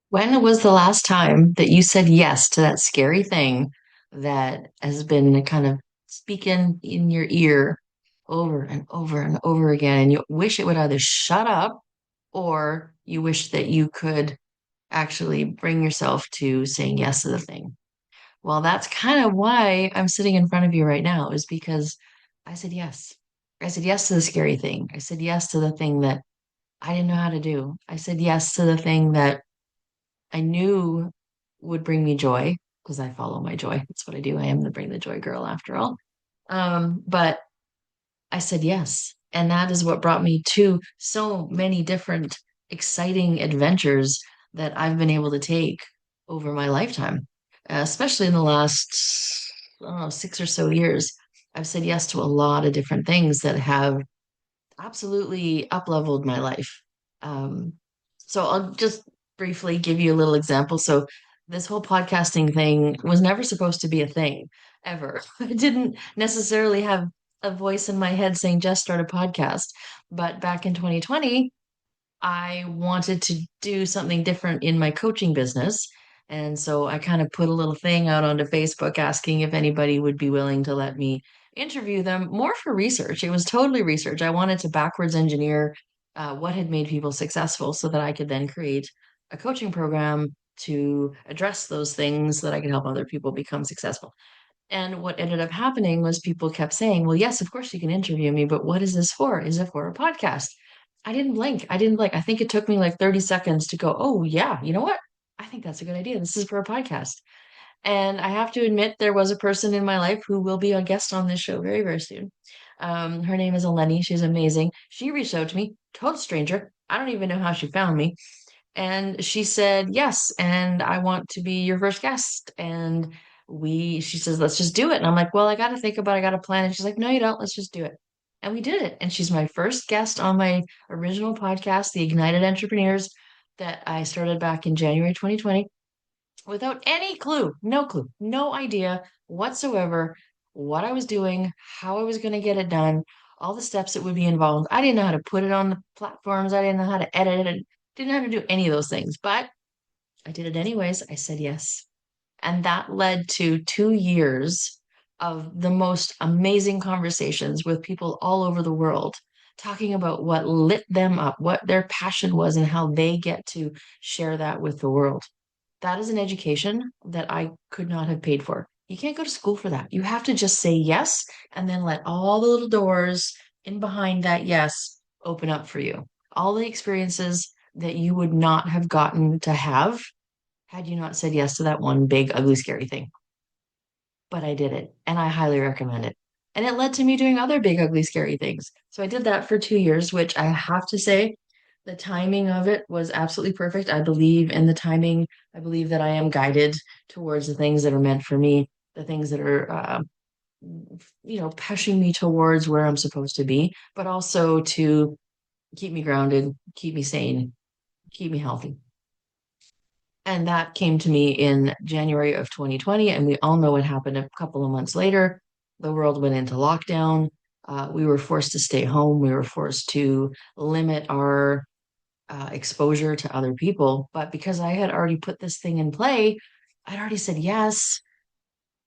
When was the last time that you said yes to that scary thing that has been kind of speaking in your ear over and over and over again, and you wish it would either shut up or you wish that you could actually bring yourself to saying yes to the thing? Well, that's kind of why I'm sitting in front of you right now, is because I said yes. I said yes to the scary thing. I said yes to the thing that I didn't know how to do. I said yes to the thing that I knew would bring me joy because I follow my joy. That's what I do. I am the bring the joy girl after all. But I said yes. And that is what brought me to so many different exciting adventures that I've been able to take over my lifetime, especially in the last, I don't know, 6 or so years. I've said yes to a lot of different things that have absolutely up-leveled my life. Um, so I'll just briefly give you a little example. So this whole podcasting thing was never supposed to be a thing ever. I didn't necessarily have a voice in my head saying just start a podcast. But back in 2020, I wanted to do something different in my coaching business. And so I kind of put a little thing out onto Facebook asking if anybody would be willing to let me interview them more for research. It was totally research. I wanted to backwards engineer what had made people successful so that I could then create a coaching program to address those things so that I could help other people become successful. And what ended up happening was people kept saying, well, yes, of course you can interview me, but what is this for? Is it for a podcast? I didn't blink. I didn't blink. I think it took me like 30 seconds to go, oh, yeah, you know what? I think that's a good idea. This is for a podcast. And I have to admit, there was a person in my life who will be a guest on this show very, very soon. Her name is Eleni. She's amazing. She reached out to me, total stranger. I don't even know how she found me. And she said, yes, and I want to be your first guest. And she says, let's just do it. And I'm like, well, I got to think about it. I got to plan. And she's like, no, you don't. Let's just do it. And we did it. And she's my first guest on my original podcast, The Ignited Entrepreneurs, that I started back in January 2020 without any clue, no idea whatsoever what I was doing, how I was going to get it done, all the steps that would be involved. I didn't know how to put it on the platforms. I didn't know how to edit it. Didn't know how to do any of those things, but I did it anyways. I said yes. And that led to 2 years of the most amazing conversations with people all over the world, talking about what lit them up, what their passion was, and how they get to share that with the world. That is an education that I could not have paid for. You can't go to school for that. You have to just say yes and then let all the little doors in behind that yes open up for you. All the experiences that you would not have gotten to have had you not said yes to that one big, ugly, scary thing. But I did it and I highly recommend it. And it led to me doing other big, ugly, scary things. So I did that for 2 years, which I have to say, the timing of it was absolutely perfect. I believe in the timing. I believe that I am guided towards the things that are meant for me, the things that are, pushing me towards where I'm supposed to be, but also to keep me grounded, keep me sane, keep me healthy. And that came to me in January of 2020. And we all know what happened a couple of months later. The world went into lockdown. We were forced to stay home. We were forced to limit our exposure to other people. But because I had already put this thing in play, I'd already said yes.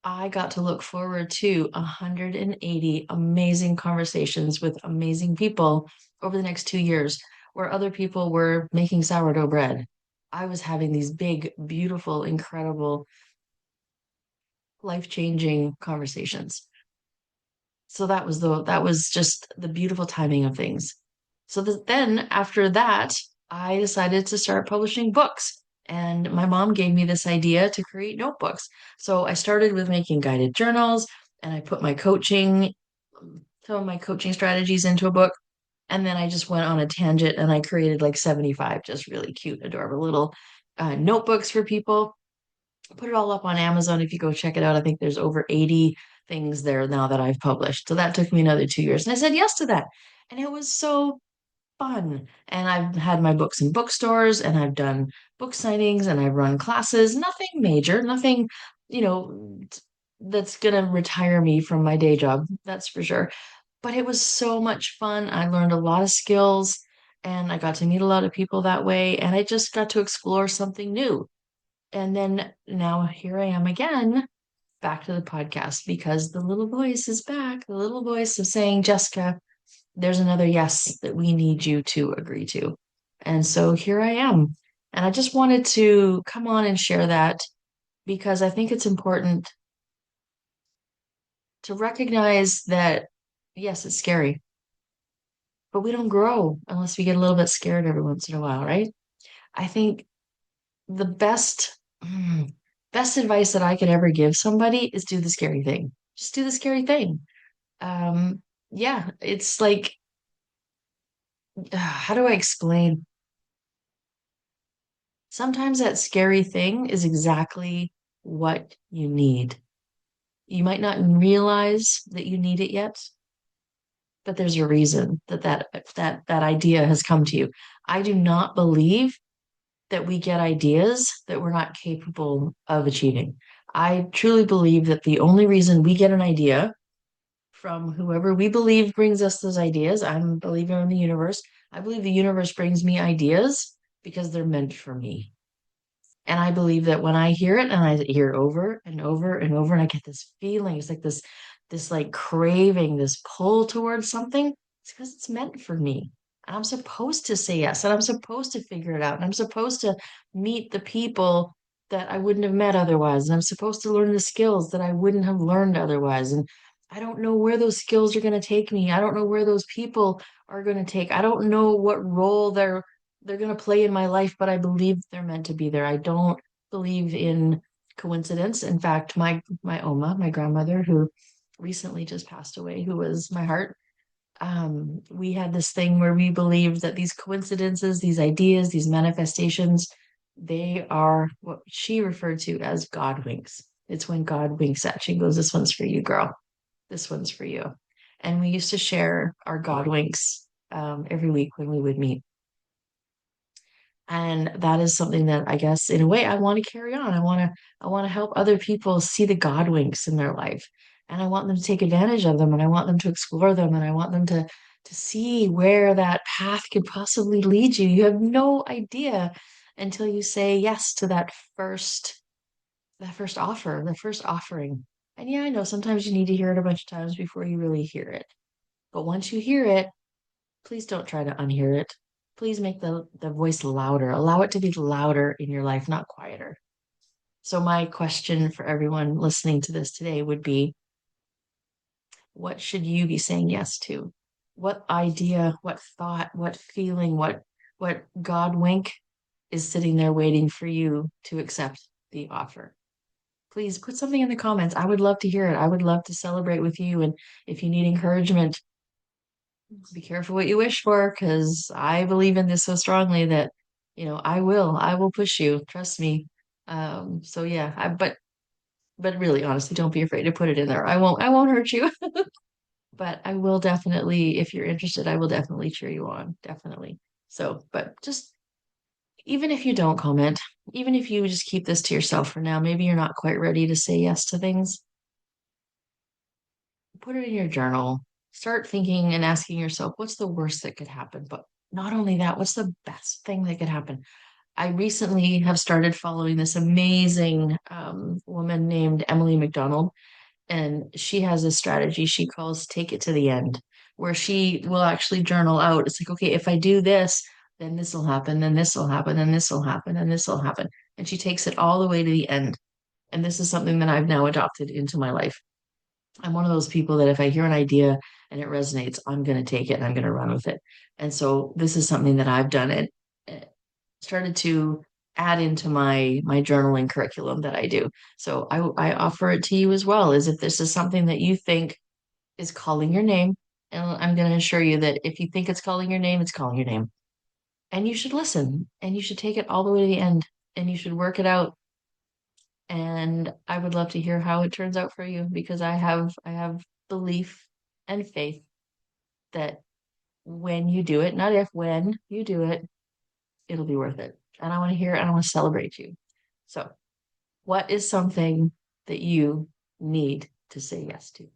I got to look forward to 180 amazing conversations with amazing people over the next 2 years, where other people were making sourdough bread. I was having these big, beautiful, incredible, life-changing conversations. So that was just the beautiful timing of things. So then after that, I decided to start publishing books. And my mom gave me this idea to create notebooks. So I started with making guided journals and I put some of my coaching strategies into a book. And then I just went on a tangent and I created like 75 just really cute, adorable little notebooks for people. Put it all up on Amazon if you go check it out. I think there's over 80 things there now that I've published. So that took me another 2 years. And I said yes to that. And it was so fun. And I've had my books in bookstores and I've done book signings and I've run classes, nothing major, nothing, you know, that's going to retire me from my day job. That's for sure. But it was so much fun. I learned a lot of skills. And I got to meet a lot of people that way, and I just got to explore something new. And then now here I am again, back to the podcast because the little voice is back. The little voice of saying, Jessica, there's another yes that we need you to agree to. And so here I am. And I just wanted to come on and share that because I think it's important to recognize that, yes, it's scary, but we don't grow unless we get a little bit scared every once in a while, right? I think the best advice that I could ever give somebody is do the scary thing. Just do the scary thing. Um, yeah, it's like, how do I explain? Sometimes that scary thing is exactly what you need. You might not realize that you need it yet, but there's a reason that idea has come to you. I do not believe that we get ideas that we're not capable of achieving. I truly believe that the only reason we get an idea from whoever we believe brings us those ideas, I'm a believer in the universe. I believe the universe brings me ideas because they're meant for me. And I believe that when I hear it and I hear it over and over and over, and I get this feeling, it's like this like craving, this pull towards something, it's because it's meant for me. And I'm supposed to say yes, and I'm supposed to figure it out, and I'm supposed to meet the people that I wouldn't have met otherwise, and I'm supposed to learn the skills that I wouldn't have learned otherwise. And I don't know where those skills are going to take me. I don't know where those people are going to take. I don't know what role they're going to play in my life, but I believe they're meant to be there. I don't believe in coincidence. In fact, my Oma, my grandmother, who recently just passed away, who was my heart, we had this thing where we believed that these coincidences, these ideas, these manifestations, they are what she referred to as God winks. It's when God winks at you and goes, "This one's for you, girl. This one's for you." And we used to share our God winks every week when we would meet. And that is something that I guess in a way I want to carry on. I want to help other people see the God winks in their life. And I want them to take advantage of them and I want them to explore them and I want them to see where that path could possibly lead you. You have no idea until you say yes to that first offer, the first offering. And yeah, I know sometimes you need to hear it a bunch of times before you really hear it. But once you hear it, please don't try to unhear it. Please make the voice louder. Allow it to be louder in your life, not quieter. So my question for everyone listening to this today would be, what should you be saying yes to? What idea, what thought, what feeling, what God wink is sitting there waiting for you to accept the offer? Please put something in the comments. I would love to hear it. I would love to celebrate with you. And if you need encouragement, be careful what you wish for because I believe in this so strongly that, I will push you. Trust me. So yeah, but really, honestly, don't be afraid to put it in there. I won't hurt you, but I will definitely, if you're interested, I will definitely cheer you on. Definitely. So, but just even if you don't comment, even if you just keep this to yourself for now, maybe you're not quite ready to say yes to things, put it in your journal. Start thinking and asking yourself, what's the worst that could happen? But not only that, what's the best thing that could happen? I recently have started following this amazing woman named Emily McDonald, and she has a strategy she calls take it to the end, where she will actually journal out. It's like, okay, if I do this, then this will happen, then this will happen, then this will happen, and this will happen. And she takes it all the way to the end. And this is something that I've now adopted into my life. I'm one of those people that if I hear an idea and it resonates, I'm going to take it and I'm going to run with it. And so this is something that I've done and started to add into my journaling curriculum that I do. So I offer it to you as well, as if this is something that you think is calling your name. And I'm going to assure you that if you think it's calling your name, it's calling your name. And you should listen and you should take it all the way to the end and you should work it out. And I would love to hear how it turns out for you because I have belief and faith that when you do it, not if, when you do it, it'll be worth it. And I want to hear it and I want to celebrate you. So, what is something that you need to say yes to?